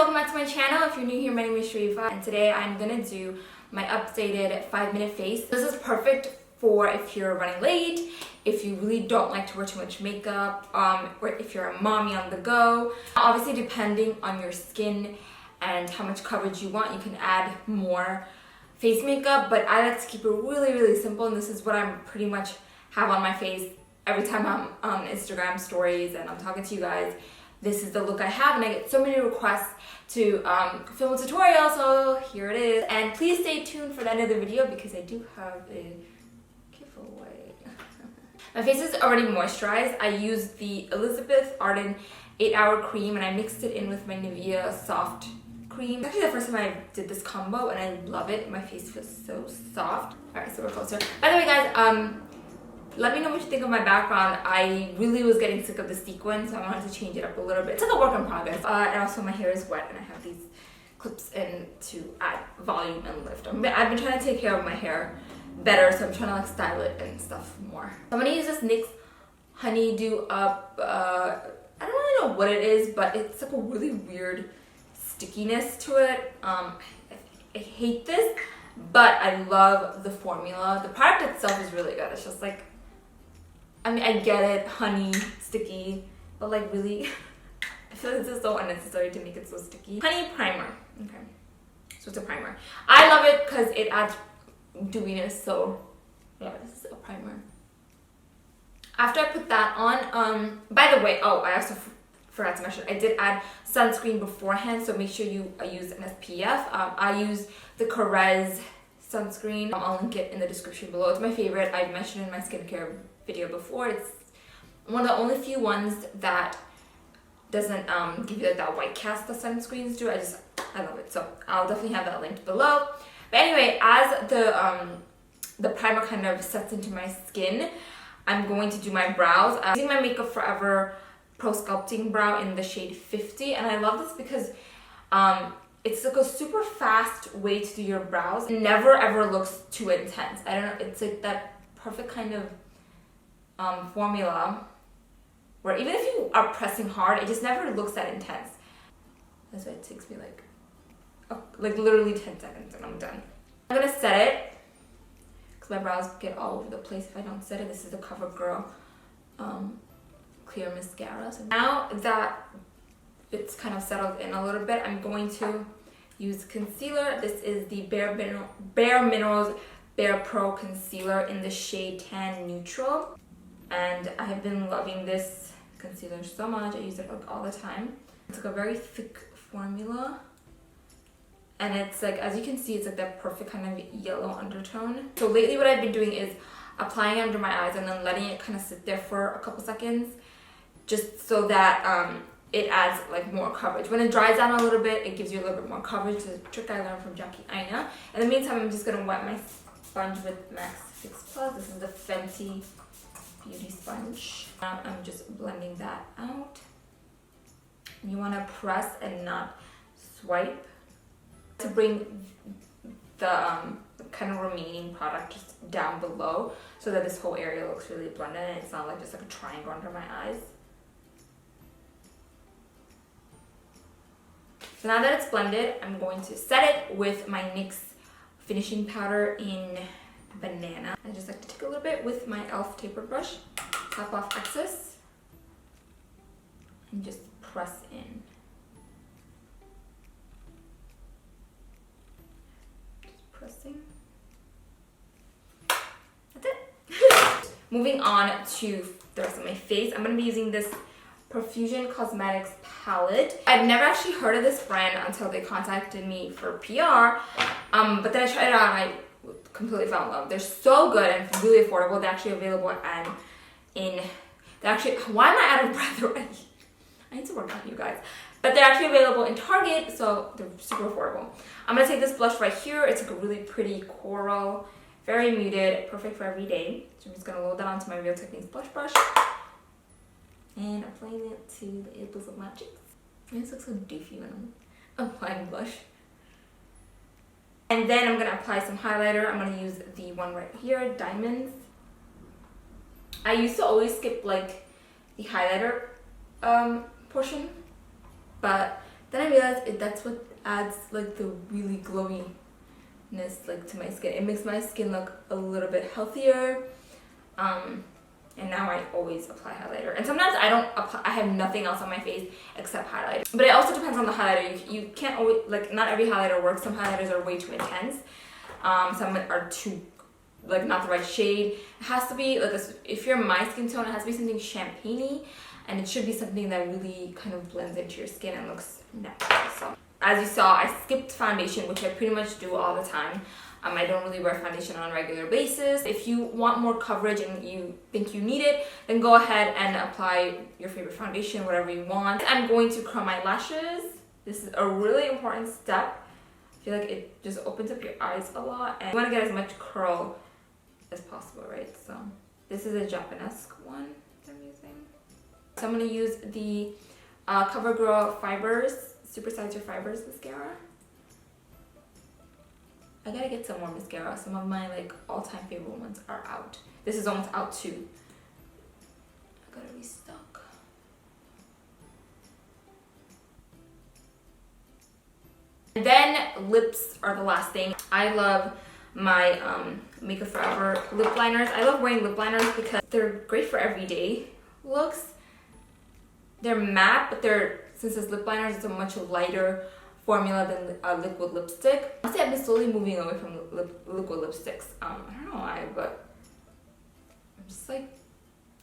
welcome back to my channel. If you're new here, my name is Sharifa, and today I'm gonna do my updated 5-minute face. This is perfect for if you're running late, if you really don't like to wear too much makeup, or if you're a mommy on the go. Obviously, depending on your skin and how much coverage you want, you can add more face makeup, but I like to keep it really simple, and this is what I'm pretty much have on my face every time I'm on Instagram stories and I'm talking to you guys. This is the look I have, and I get so many requests to film a tutorial, so here it is. And please stay tuned for the end of the video because I do have a giveaway. My face is already moisturized. I used the Arden 8-hour cream and I mixed it in with my Nivea soft cream. It's actually the first time I did this combo and I love it. My face feels so soft. Alright, so we're closer. By the way, guys, let me know what you think of my background. I really was getting sick of the sequin, so I wanted to change it up a little bit. It's like a work in progress. And also my hair is wet and I have these clips in to add volume and lift. I've been trying to take care of my hair better, so I'm trying to like style it and stuff more. I'm gonna use this NYX Honeydew Up. I don't really know what it is, but it's like a really weird stickiness to it. I hate this, but I love the formula. The product itself is really good. It's just like, I mean, I get it, honey, sticky, but like really, I feel like this is so unnecessary to make it so sticky. Honey primer, okay, so it's a primer. I love it because it adds dewiness, so yeah, this is a primer. After I put that on, by the way, oh, I also forgot to mention, I did add sunscreen beforehand, so make sure you use an SPF. I use the Korres sunscreen. I'll link it in the description below. It's my favorite. I've mentioned it in my skincare video before. It's one of the only few ones that doesn't give you like that white cast that sunscreens do. I love it. So I'll definitely have that linked below. But anyway, as the primer kind of sets into my skin, I'm going to do my brows. I'm using my Makeup Forever Pro Sculpting Brow in the shade 50, and I love this because it's like a super fast way to do your brows. It never ever looks too intense. I don't know, it's like that perfect kind of formula where even if you are pressing hard, it just never looks that intense. That's why it takes me like literally 10 seconds and I'm done. I'm gonna set it because my brows get all over the place if I don't set it. This is the Covergirl clear mascara. So now that it's kind of settled in a little bit, I'm going to use concealer. This is the Bareminerals Barepro concealer in the shade Tan Neutral, and I have been loving this concealer so much. I use it like all the time. It's like a very thick formula, and it's like, as you can see, it's like that perfect kind of yellow undertone. So lately what I've been doing is applying it under my eyes and then letting it kind of sit there for a couple seconds, just so that it adds like more coverage. When it dries down a little bit, it gives you a little bit more coverage. It's a trick I learned from Jackie Aina. In the meantime, I'm just gonna wet my sponge with Max Fix Plus. This is the Fenty Beauty Sponge. Now I'm just blending that out. You wanna press and not swipe to bring the kind of remaining product just down below so that this whole area looks really blended and it's not like just like a triangle under my eyes. So now that it's blended, I'm going to set it with my NYX finishing powder in Banana. I just like to take a little bit with my e.l.f. taper brush, tap off excess, and just press in. Just pressing. That's it. Moving on to the rest of my face, I'm going to be using this Profusion Cosmetics palette. I've never actually heard of this brand until they contacted me for PR, but then I tried it out and I completely fell in love. They're so good and really affordable. They're actually available why am I out of breath already? I need to work on you guys. But they're actually available in Target, so they're super affordable. I'm gonna take this blush right here. It's like a really pretty coral, very muted, perfect for every day. So I'm just gonna load that onto my Real Techniques blush brush and applying it to the apples of my cheeks. This looks so doofy when I'm applying blush. And then I'm gonna apply some highlighter. I'm gonna use the one right here, Diamonds. I used to always skip like the highlighter portion, but Then I realized that's what adds like the really glowiness like to my skin. It makes my skin look a little bit healthier. And now I always apply highlighter. And sometimes I don't apply, I have nothing else on my face except highlighter. But it also depends on the highlighter. You can't always, like, not every highlighter works. Some highlighters are way too intense. Some are too, like, not the right shade. It has to be, like, if you're my skin tone, it has to be something champagne-y. And it should be something that really kind of blends into your skin and looks natural. So, as you saw, I skipped foundation, which I pretty much do all the time. I don't really wear foundation on a regular basis. If you want more coverage and you think you need it, then go ahead and apply your favorite foundation, whatever you want. I'm going to curl my lashes. This is a really important step. I feel like it just opens up your eyes a lot, and you want to get as much curl as possible, right? So this is a Japanese one that I'm using. So I'm going to use the Covergirl Fibers, Supersizer Fibers mascara. I gotta get some more mascara. Some of my like all-time favorite ones are out. This is almost out too. I gotta restock. And then lips are the last thing. I love my Makeup Forever lip liners. I love wearing lip liners because they're great for everyday looks. They're matte, but since it's lip liners, it's a much lighter formula than liquid lipstick. Honestly, I've been slowly moving away from liquid lipsticks. I don't know why, but I'm just like,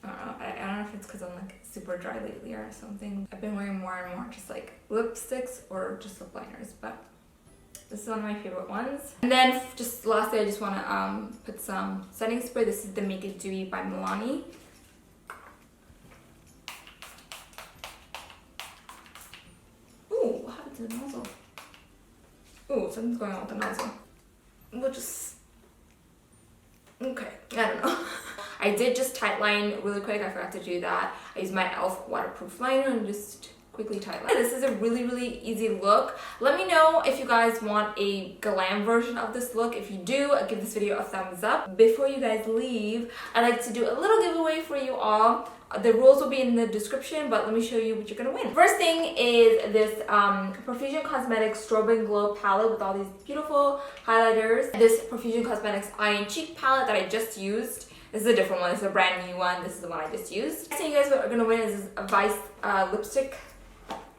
I don't know. I don't know if it's because I'm like super dry lately or something. I've been wearing more and more just like lipsticks or just lip liners, but this is one of my favorite ones. And then just lastly, I just want to put some setting spray. This is the Make It Dewy by Milani. To the nozzle. Oh, something's going on with the nozzle. We'll just... Okay, I don't know. I did just tight line really quick. I forgot to do that. I used my e.l.f. waterproof liner and just quickly tight line. This is a really, really easy look. Let me know if you guys want a glam version of this look. If you do, give this video a thumbs up. Before you guys leave, I'd like to do a little giveaway for you all. The rules will be in the description, but let me show you what you're gonna win. First thing is this Profusion Cosmetics Strobe and Glow palette with all these beautiful highlighters. This Profusion Cosmetics Eye and Cheek palette that I just used. This is a different one. This is a brand new one. This is the one I just used. Next thing you guys are gonna win is a Vice lipstick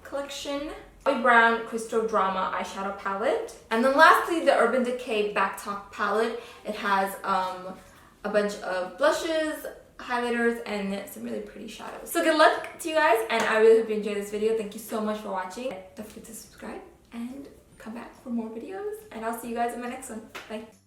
collection. Bobbi Brown Crystal Drama eyeshadow palette. And then lastly, the Urban Decay Backtalk palette. It has a bunch of blushes, highlighters, and some really pretty shadows. So good luck to you guys, and I really hope you enjoyed this video. Thank you so much for watching. Don't forget to subscribe and come back for more videos, and I'll see you guys in my next one. Bye.